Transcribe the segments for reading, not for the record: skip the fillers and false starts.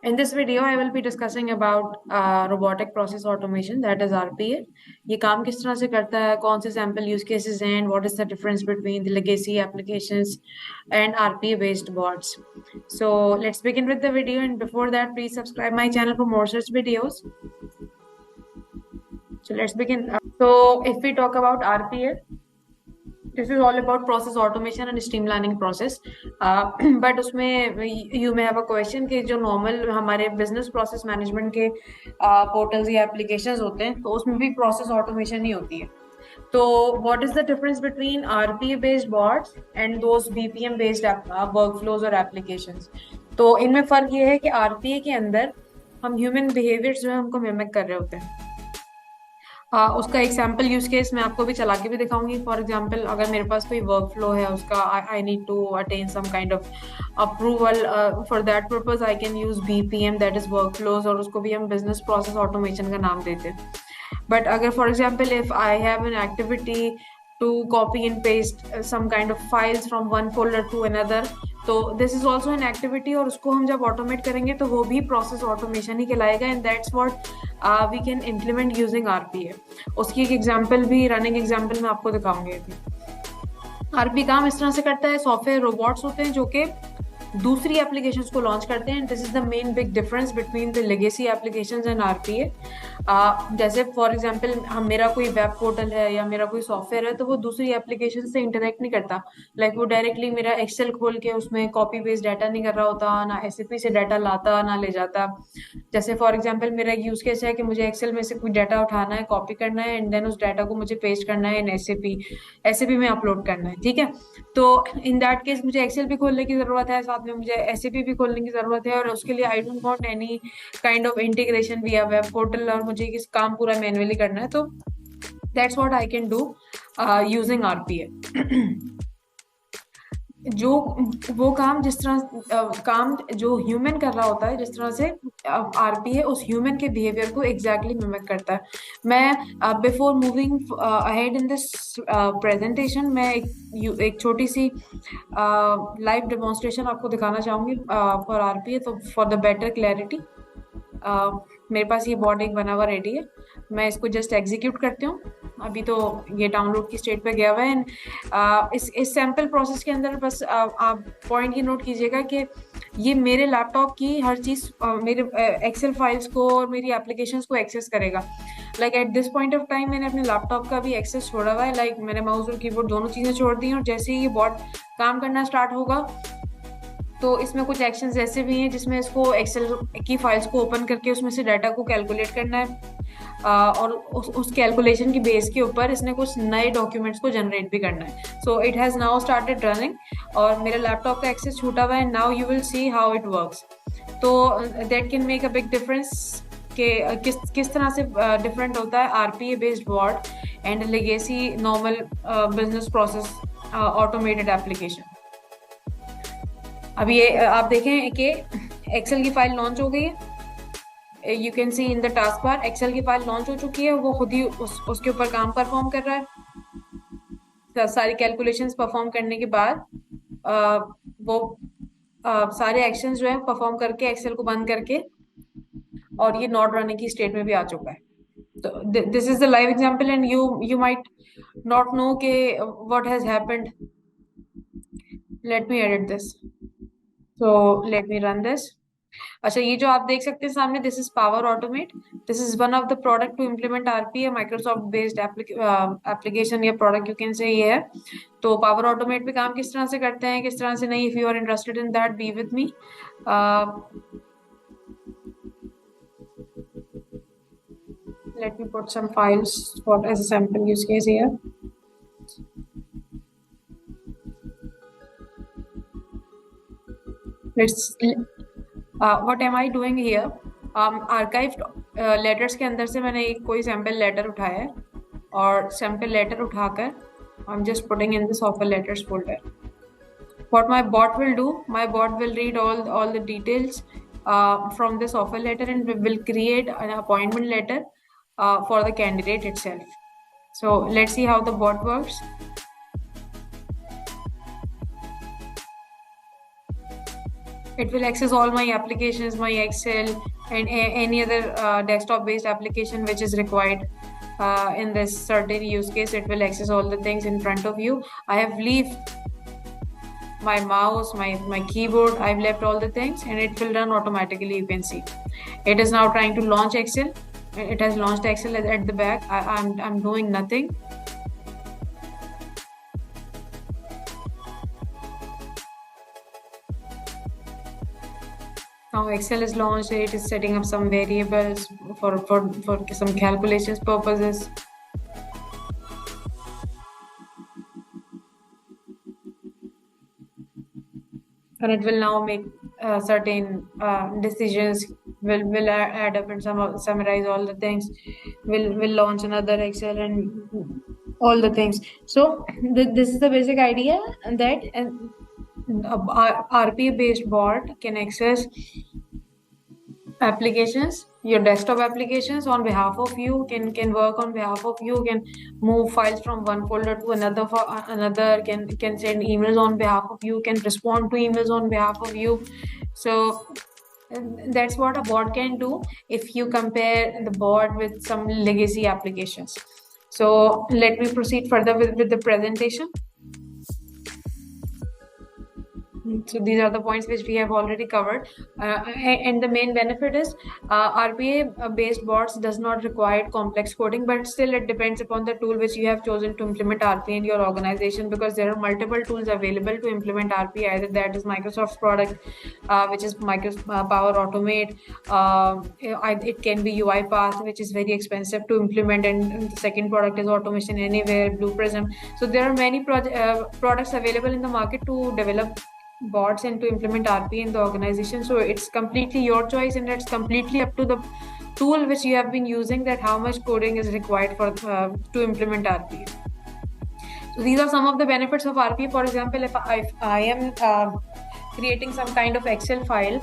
In this video, I will be discussing about robotic process automation, that is RPA. ये काम किस तरह से करता है, कौन से sample use cases हैं, and what is the difference between the legacy applications and RPA based bots. So let's begin with the video, and before that, please subscribe my channel for more such videos. So let's begin. So if we talk about RPA, this is all about process automation and streamlining process. But उसमें you may have a question कि जो normal हमारे business process management के portals या applications होते हैं, तो उसमें भी process automation ही होती है. तो what is the difference between RPA based bots and those BPM based workflows और applications? तो इनमें फर्क ये है कि RPA के अंदर हम human behaviors जो है हमको mimic कर रहे होते हैं. उसका एक सैम्पल यूज केस मैं आपको भी चला के भी दिखाऊंगी. फॉर एग्जांपल, अगर मेरे पास कोई वर्क फ्लो है, उसका I need to attain some kind of approval, for that purpose I can use BPM, that is workflows, और उसको भी हम बिजनेस प्रोसेस ऑटोमेशन का नाम देते हैं. बट अगर for example if I have an activity to copy and paste some kind of files from one folder to another, तो this is also an activity, और उसको हम जब ऑटोमेट करेंगे तो वो भी प्रोसेस ऑटोमेशन ही कहलाएगा. And that's what we can implement using RPA. उसकी एक एग्जांपल भी, रनिंग एग्जांपल मैं आपको दिखाऊंगी. RPA काम इस तरह से करता है, सॉफ्टवेयर रोबोट्स होते हैं जो कि दूसरी एप्लीकेशंस को लॉन्च करते हैं. This is the main big difference between the legacy applications and RPA. जैसे फॉर एग्जांपल, मेरा कोई वेब पोर्टल है या मेरा कोई सॉफ्टवेयर है, तो वो दूसरी एप्लीकेशन से इंटरेक्ट नहीं करता. वो डायरेक्टली मेरा एक्सेल खोल के उसमें कॉपी पेस्ट डाटा नहीं कर रहा होता, ना SAP से डाटा लाता ना ले जाता. जैसे फॉर एग्जांपल, मेरा एक यूज केस है कि मुझे एक्सेल में से कोई डाटा उठाना है, कॉपी करना है, एंड देन उस डाटा को मुझे पेस्ट करना है इन SAP में अपलोड करना है. ठीक है, तो इन दैट केस मुझे एक्सेल भी खोलने की जरूरत है, साथ में मुझे SAP भी खोलने की जरूरत है, और उसके लिए I don't want any kind of integration विया वेब पोर्टल, और मुझे इस काम पूरा मैन्युअली करना है. तो that's what I can do using RPA. जो वो काम जिस तरह काम जो ह्यूमन कर रहा होता है, जिस तरह से RPA उस ह्यूमन के बिहेवियर को एग्जैक्टली मिमिक करता है. मैं before moving ahead in this presentation, मैं एक छोटी सी लाइव डेमोन्स्ट्रेशन आपको दिखाना चाहूंगी फॉर RPA. तो फॉर द बेटर क्लैरिटी, मेरे पास ये बॉट एक बना हुआ रेडी है. मैं इसको जस्ट एग्जीक्यूट करती हूँ. अभी तो ये डाउनलोड की स्टेट पे गया हुआ है. एंड इस सैम्पल प्रोसेस के अंदर बस आप पॉइंट ये नोट कीजिएगा कि ये मेरे लैपटॉप की हर चीज, मेरे एक्सेल फाइल्स को और मेरी एप्लीकेशंस को एक्सेस करेगा. At this point of time मैंने अपने लैपटॉप का भी एक्सेस छोड़ा हुआ है. मैंने माउस और कीबोर्ड दोनों चीजें छोड़ दी हैं, और जैसे ही ये बॉट काम करना स्टार्ट होगा, तो इसमें कुछ एक्शंस ऐसे भी हैं जिसमें इसको एक्सेल की फाइल्स को ओपन करके उसमें से डाटा को कैलकुलेट करना है, और उस कैलकुलेशन की बेस के ऊपर इसने कुछ नए डॉक्यूमेंट्स को जनरेट भी करना है. So it has now started running, और मेरे लैपटॉप का एक्सेस छूटा हुआ है. Now you will see how it works. तो that can make a big difference कि किस तरह से डिफरेंट होता है RPA based bot and legacy normal business process automated application. अब ये आप देखें कि एक्सेल की फाइल लॉन्च हो गई है. You can see in the taskbar Excel की फाइल लॉन्च हो चुकी है. वो खुद ही उसके ऊपर काम परफॉर्म कर रहा है. सारी कैलकुलेशंस परफॉर्म करने के बाद वो सारे एक्शंस जो है परफॉर्म करके एक्सेल को बंद करके, और ये नॉट रनिंग की स्टेट में भी आ चुका है. तो this is the live example, and you might not know के what has happened. Let me edit this. So let me run this. अच्छा, ये जो आप देख सकते हैं सामने, this is Power Automate. This is one of the product to implement RPA, Microsoft based application या प्रोडक्ट यू कैन से ये है. तो पावर ऑटोमेट पे काम किस तरह से करते हैं, किस तरह से नहीं, if you are interested in that, be with me. Let me put some files for as a sample use case here. What am I doing here? Archived letters के अंदर से मैंने एक कोई sample letter उठाया है, और sample letter उठाकर I'm just putting in the offer letters folder. What my bot will do, my bot will read all the details from this offer letter, and will create an appointment letter for the candidate itself. So let's see how the bot works. It will access all my applications, my Excel, and any other desktop-based application which is required in this certain use case. It will access all the things in front of you. I have left my mouse, my keyboard. I've left all the things, and it will run automatically. You can see it is now trying to launch Excel. It has launched Excel at the back. I'm doing nothing. Now Excel is launched. It is setting up some variables for some calculations purposes. And it will now make certain decisions. Will add up and summarize all the things. Will launch another Excel and all the things. So this is the basic idea, and that RPA based bot can access applications, your desktop applications on behalf of you, can work on behalf of you, can move files from one folder to another for another, can send emails on behalf of you, can respond to emails on behalf of you. So that's what a bot can do if you compare the bot with some legacy applications. So let me proceed further with the presentation. So these are the points which we have already covered, and the main benefit is RPA based bots does not require complex coding, but still it depends upon the tool which you have chosen to implement RPA in your organization, because there are multiple tools available to implement RPA. Either that is Microsoft's product, which is Microsoft Power Automate. It can be UiPath, which is very expensive to implement, and the second product is Automation Anywhere, Blue Prism. So there are many products available in the market to develop bots and to implement RPA in the organization. So it's completely your choice, and it's completely up to the tool which you have been using, that how much coding is required for to implement RPA. So these are some of the benefits of RPA. For example, if I am creating some kind of Excel file,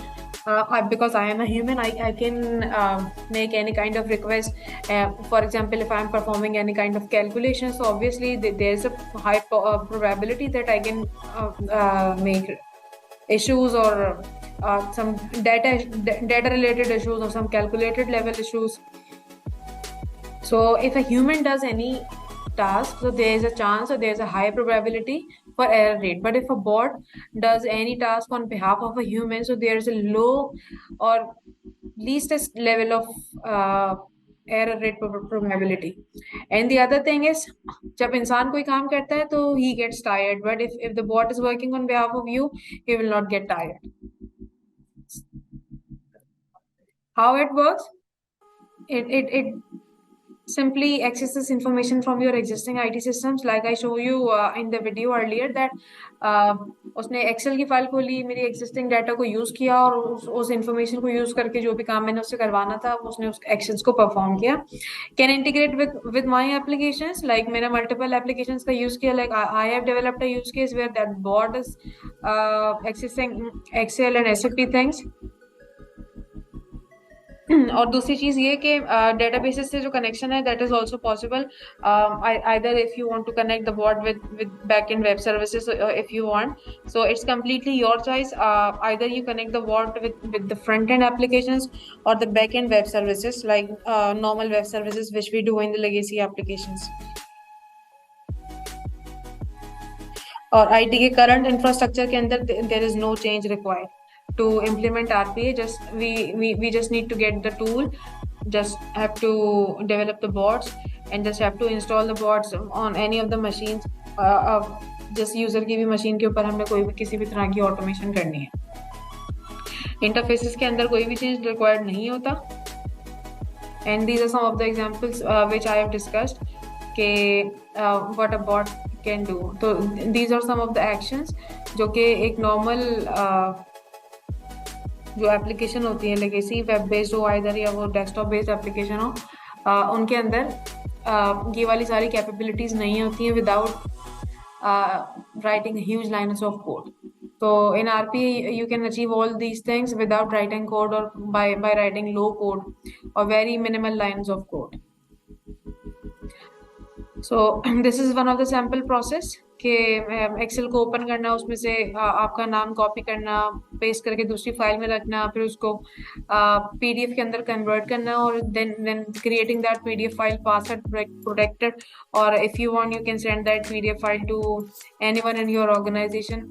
because I am a human, I can make any kind of request. For example, if I am performing any kind of calculation, so obviously there is a high probability that I can make issues, or some data related issues, or some calculated level issues. So if a human does any task, so there is a chance, or there is a high probability for error rate. But if a bot does any task on behalf of a human, so there is a low or leastest level of error rate probability. And the other thing is, जब इंसान कोई काम करता है तो he gets tired, but if the bot is working on behalf of you, he will not get tired. How it works? It simply accesses information from your existing IT systems. Like I show you in the video earlier, that उसने Excel की file खोली, मेरी existing data को use किया, और उस information को use करके जो भी काम मैंने उससे करवाना था, उसने उस actions को perform किया. Can integrate with my applications. Like मैंने multiple applications का use किया. Like I have developed a use case where that bot is accessing Excel and SAP things. और दूसरी चीज ये कि डेटाबेसेस से जो कनेक्शन है, that is also possible. either if you want to connect the bot with backend web services, if you want, so it's completely your choice. Either you connect the bot with the front end applications, or the backend web services, like normal web services which we do in the legacy applications. और IT के current infrastructure के अंदर there is no change required to implement RPA. We just need to get the tool, just have to develop the bots, and just have to install the bots on any of the machines. जिस user की भी machine के ऊपर हमने कोई भी किसी भी तरह की ऑटोमेशन करनी है. इंटरफेसेस के अंदर कोई भी चेंज रिक्वायर्ड नहीं होता. And these are some of the examples which I have discussed कि what a bot can do. So these are some of the actions जो कि एक normal जो एप्लीकेशन होती है लेगेसी वेब बेस्ड हो आइदर, या वो डेस्कटॉप बेस्ड एप्लीकेशन हो, उनके अंदर ये वाली सारी कैपेबिलिटीज नहीं होती हैं without writing huge lines of code. So in RPA you can achieve all these things without writing code, or by writing low code or very minimal lines of code. So this is one of the sample process कि Excel को open करना, उसमें से आपका नाम copy करना, paste करके दूसरी फाइल में रखना, फिर उसको पीडीएफ के अंदर कन्वर्ट करना, और then creating that PDF file password protected, और if you want you can send that PDF file to anyone in your organisation.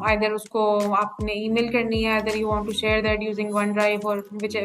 Either उसको आपने ईमेल करनी है, either you want to share that using OneDrive और विच